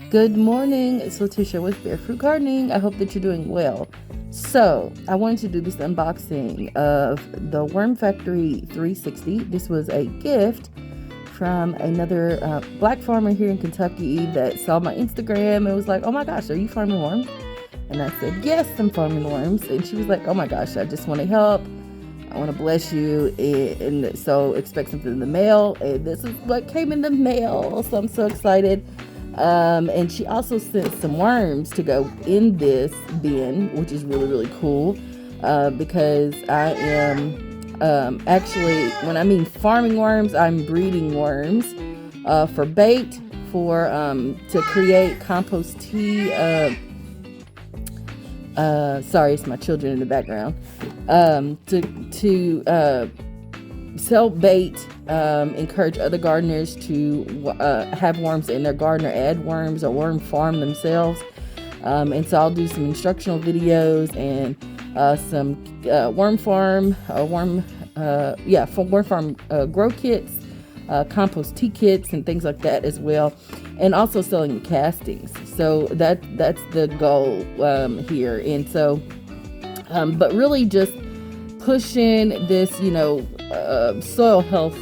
Good morning, it's Letitia with Bear Fruit Gardening. I hope that you're doing well. So, I wanted to do this unboxing of the Worm Factory 360. This was a gift from another black farmer here in Kentucky that saw my Instagram and was like, oh my gosh, are you farming worms? And I said, yes, I'm farming worms. And she was like, oh my gosh, I just want to help. I want to bless you. And so expect something in the mail. And this is what came in the mail. So I'm so excited. And she also sent some worms to go in this bin, which is really, really cool. Because I am actually, when I mean farming worms, I'm breeding worms for bait, for to create compost tea. Sorry, it's my children in the background. To sell bait, encourage other gardeners to have worms in their garden or add worms or worm farm themselves. And so I'll do some instructional videos and some worm farm grow kits, compost tea kits and things like that as well, and also selling castings. So that's the goal here. And so but really just pushing this soil health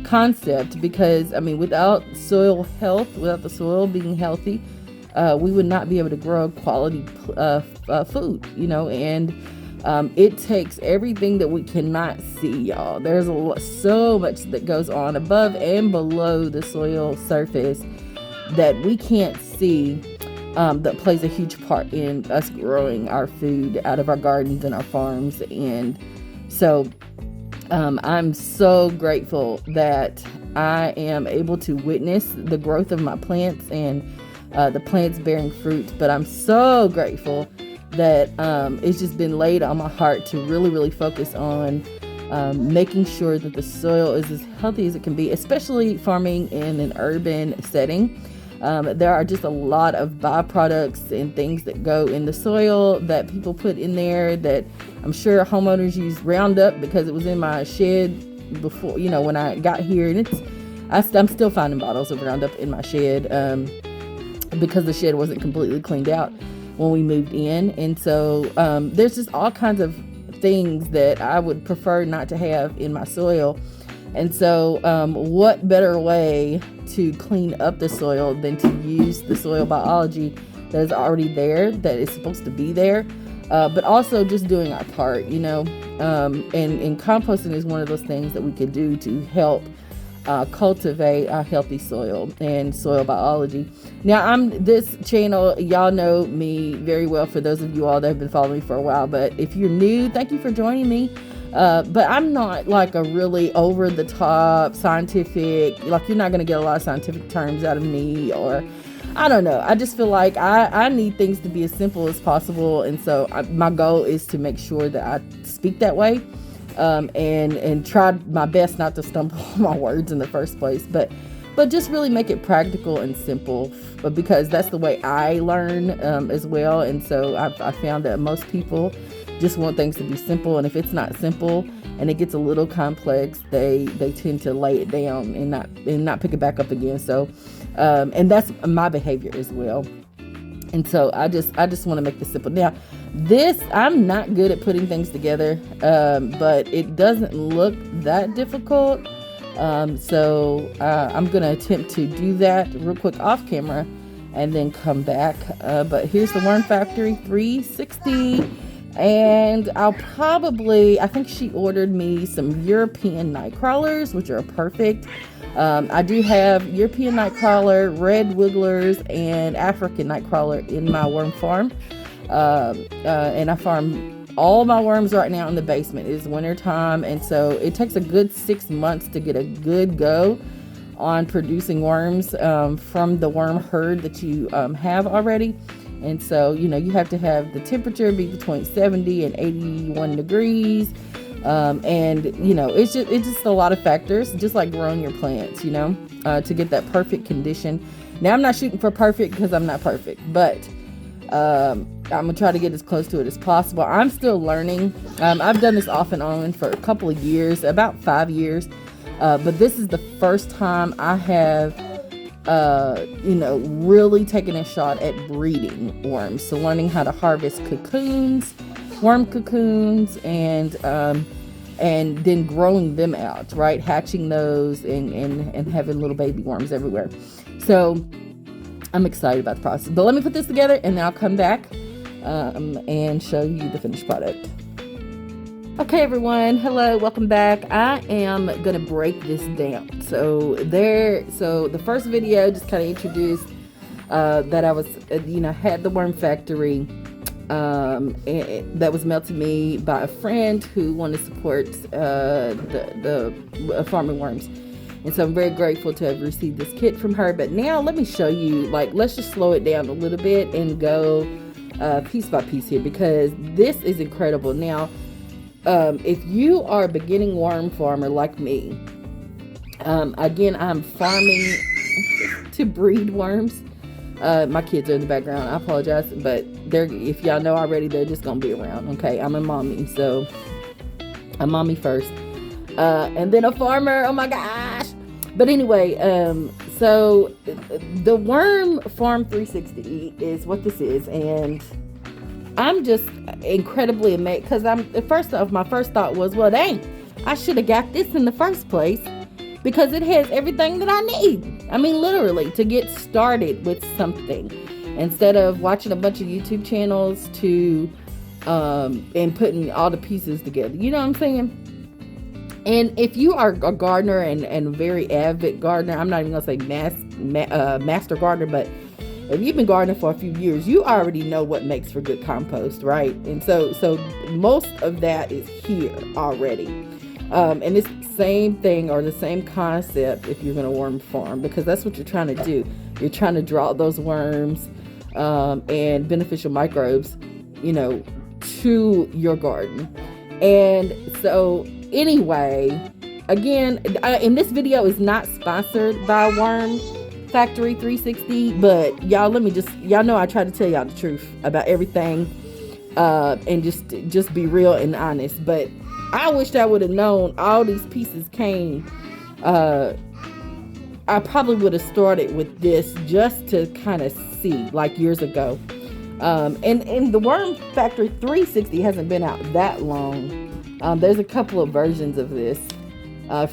concept, because I mean, without soil health, without the soil being healthy, we would not be able to grow quality food, and it takes everything that we cannot see, y'all. There's so much that goes on above and below the soil surface that we can't see, that plays a huge part in us growing our food out of our gardens and our farms. And so I'm so grateful that I am able to witness the growth of my plants and the plants bearing fruit. But I'm so grateful that it's just been laid on my heart to really, really focus on making sure that the soil is as healthy as it can be, especially farming in an urban setting. There are just a lot of byproducts and things that go in the soil that people put in there that I'm sure homeowners use Roundup, because it was in my shed before, when I got here, and I'm still finding bottles of Roundup in my shed because the shed wasn't completely cleaned out when we moved in. And so there's just all kinds of things that I would prefer not to have in my soil. And so what better way to clean up the soil than to use the soil biology that is already there, that is supposed to be there, but also just doing our part, and composting is one of those things that we can do to help cultivate a healthy soil and soil biology. Now, this channel, y'all know me very well, for those of you all that have been following me for a while, but if you're new, thank you for joining me. But I'm not like a really over the top scientific, like you're not going to get a lot of scientific terms out of me, or I don't know. I just feel like I need things to be as simple as possible. And so my goal is to make sure that I speak that way, and try my best not to stumble on my words in the first place, but just really make it practical and simple, because that's the way I learn as well. And so I found that most people just want things to be simple, and if it's not simple and it gets a little complex, they tend to lay it down and not pick it back up again. So and that's my behavior as well. And so I just want to make this simple. Now, I'm not good at putting things together, but it doesn't look that difficult. So I'm going to attempt to do that real quick off camera and then come back. But here's the Worm Factory 360. And I think she ordered me some European night crawlers, which are perfect. I do have European night crawler, red wigglers, and African night crawler in my worm farm. And I farm all my worms right now in the basement. It is winter time, and so it takes a good 6 months to get a good go on producing worms from the worm herd that you have already. And so, you have to have the temperature be between 70 and 81 degrees. And it's just a lot of factors, just like growing your plants, to get that perfect condition. Now, I'm not shooting for perfect because I'm not perfect, but I'm gonna try to get as close to it as possible. I'm still learning. I've done this off and on for a couple of years, about 5 years. But this is the first time I have you know, really taking a shot at breeding worms. So learning how to harvest cocoons, worm cocoons, and then growing them out, right? Hatching those and having little baby worms everywhere. So I'm excited about the process. But let me put this together and then I'll come back and show you the finished product. Okay, everyone. Hello, welcome back. I am gonna break this down. So the first video just kind of introduced that I was, had the worm factory that was mailed to me by a friend who wanted to support the farming worms. And so I'm very grateful to have received this kit from her. But now let me show you, let's just slow it down a little bit and go piece by piece here, because this is incredible. Now, if you are a beginning worm farmer like me, again, I'm farming to breed worms. My kids are in the background. I apologize, but if y'all know already, they're just gonna be around. Okay, I'm a mommy, so I'm mommy first, and then a farmer. Oh my gosh! But anyway, so the Worm Farm 360 is what this is, and I'm just incredibly amazed because first off, my first thought was, well, dang, I should have got this in the first place, because it has everything that I need. I mean, literally, to get started with something, instead of watching a bunch of YouTube channels and putting all the pieces together. You know what I'm saying? And if you are a gardener and very avid gardener, I'm not even gonna say master gardener, but if you've been gardening for a few years, you already know what makes for good compost, right? And so most of that is here already. And it's the same thing or the same concept if you're going to worm farm, because that's what you're trying to do. You're trying to draw those worms and beneficial microbes, to your garden. And so anyway, again, and this video is not sponsored by Worm Factory 360, but y'all know I try to tell y'all the truth about everything, and just be real and honest. But I wished I would have known all these pieces came. I probably would have started with this just to kind of see, years ago. And the Worm Factory 360 hasn't been out that long. There's a couple of versions of this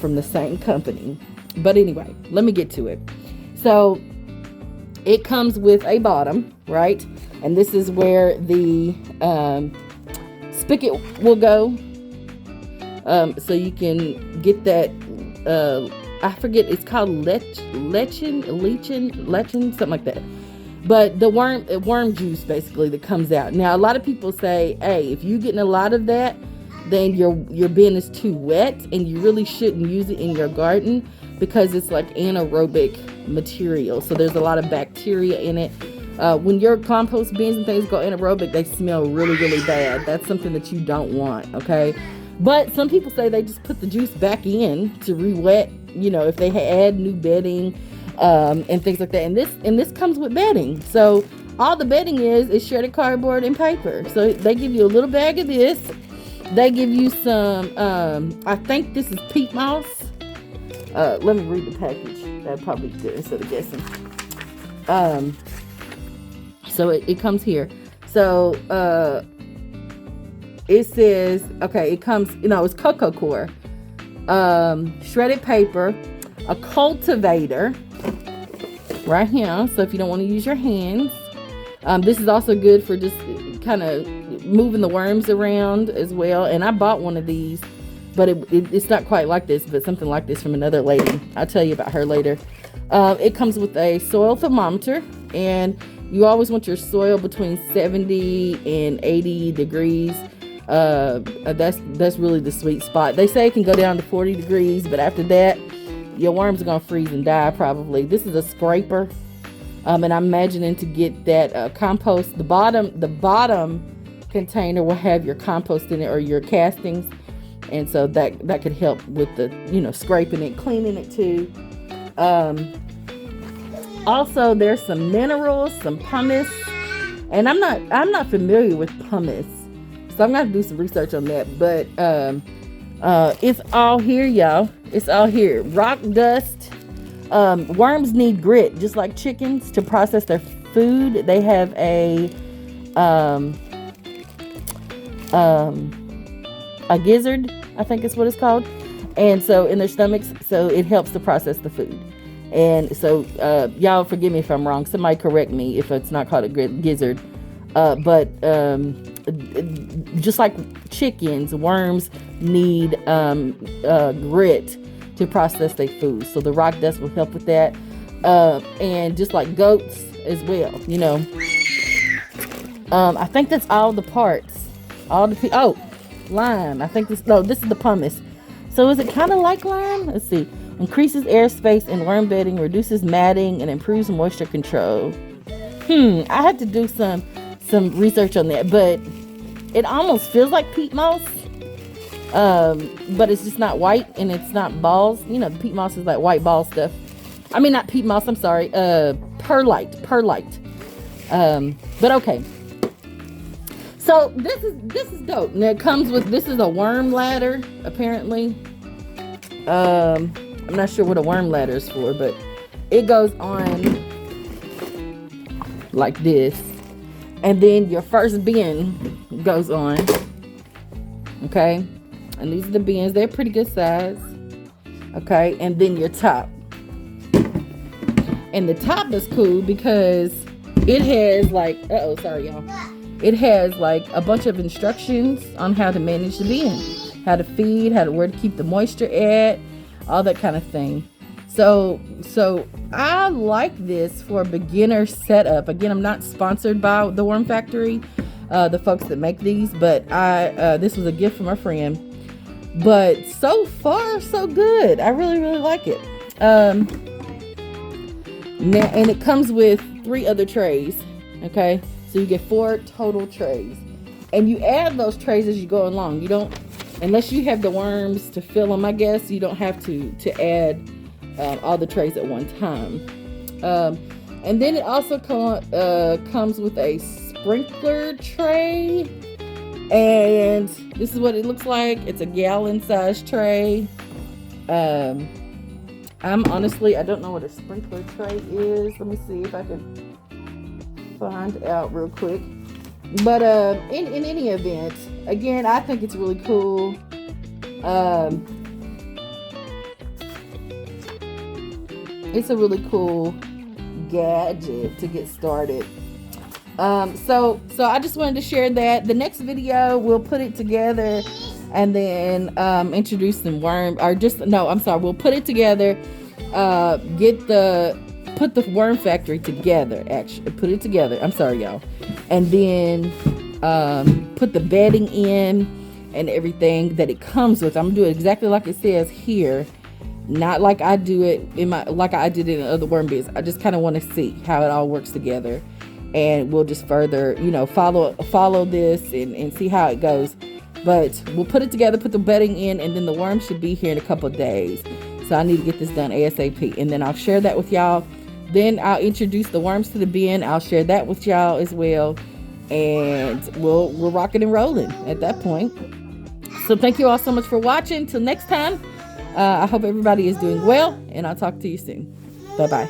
from the same company. But anyway, let me get to it. So it comes with a bottom, right? And this is where the spigot will go. So you can get that, I forget, it's called lechin, something like that. But the worm juice basically that comes out. Now, a lot of people say, hey, if you're getting a lot of that, then your bin is too wet and you really shouldn't use it in your garden, because it's like anaerobic material. So there's a lot of bacteria in it. When your compost bins and things go anaerobic, they smell really, really bad. That's something that you don't want, okay? But some people say they just put the juice back in to re-wet, if they add new bedding and things like that. And this comes with bedding. So all the bedding is shredded cardboard and paper. So they give you a little bag of this. They give you some, I think this is peat moss. Let me read the package. That'd probably be good instead of guessing. So it comes here. So it says, okay, it comes, it's cocoa coir, shredded paper, a cultivator right here. So if you don't want to use your hands, this is also good for just kind of moving the worms around as well. And I bought one of these, but it's not quite like this, but something like this from another lady. I'll tell you about her later. It comes with a soil thermometer, and you always want your soil between 70 and 80 degrees. That's really the sweet spot. They say it can go down to 40 degrees, but after that, your worms are gonna freeze and die probably. This is a scraper, and I'm imagining to get that compost. The bottom container will have your compost in it or your castings, and so that could help with the scraping it, cleaning it too. Also, there's some minerals, some pumice, and I'm not familiar with pumice, so I'm gonna do some research on that. But it's all here, y'all. It's all here. Rock dust, Worms need grit, just like chickens, to process their food. They have a gizzard, I think is what it's called, and so in their stomachs, so it helps to process the food. And so y'all forgive me if I'm wrong, somebody correct me if it's not called a gizzard, but just like chickens, worms need grit to process their food, so the rock dust will help with that, and just like goats as well, you know. I think that's all the parts, lime. I think this is the pumice. So is it kind of like lime? Let's see. Increases airspace in worm bedding, reduces matting, and improves moisture control. I had to do some research on that, but it almost feels like peat moss. But it's just not white and it's not balls. You know, the peat moss is like white ball stuff. I mean, not peat moss, I'm sorry. Perlite. But okay. So this is dope. Now it comes with, this is a worm ladder, apparently. I'm not sure what a worm ladder is for, but it goes on like this. And then your first bin goes on. Okay. And these are the bins. They're pretty good size. Okay. And then your top. And the top is cool because it has like, sorry y'all. It has like a bunch of instructions on how to manage the bin, how to feed, where to keep the moisture at, all that kind of thing. So I like this for a beginner setup. Again, I'm not sponsored by the Worm Factory, the folks that make these, but this was a gift from a friend. But so far, so good. I really, really like it. Now, and it comes with 3 other trays. Okay, so you get 4 total trays, and you add those trays as you go along. You don't, unless you have the worms to fill them, I guess you don't have to add all the trays at one time. And then it also comes with a sprinkler tray, and this is what it looks like. It's a gallon size tray. I'm honestly, I don't know what a sprinkler tray is. Let me see if I can find out real quick. But in any event, again, I think it's really cool. It's a really cool gadget to get started. So I just wanted to share that. The next video, we'll put it together and then introduce some worm, or just, no, I'm sorry, we'll put it together, put the Worm Factory together, actually, put it together, I'm sorry, y'all, and then put the bedding in and everything that it comes with. I'm gonna do it exactly like it says here, not like I do it like I did it in other worm beds. I just kind of want to see how it all works together, and we'll just further, follow this and see how it goes. But we'll put it together, put the bedding in, and then the worm should be here in a couple of days. So I need to get this done ASAP, and then I'll share that with y'all. Then I'll introduce the worms to the bin. I'll share that with y'all as well, and we're rocking and rolling at that point. So thank you all so much for watching. Till next time, I hope everybody is doing well, and I'll talk to you soon. Bye bye.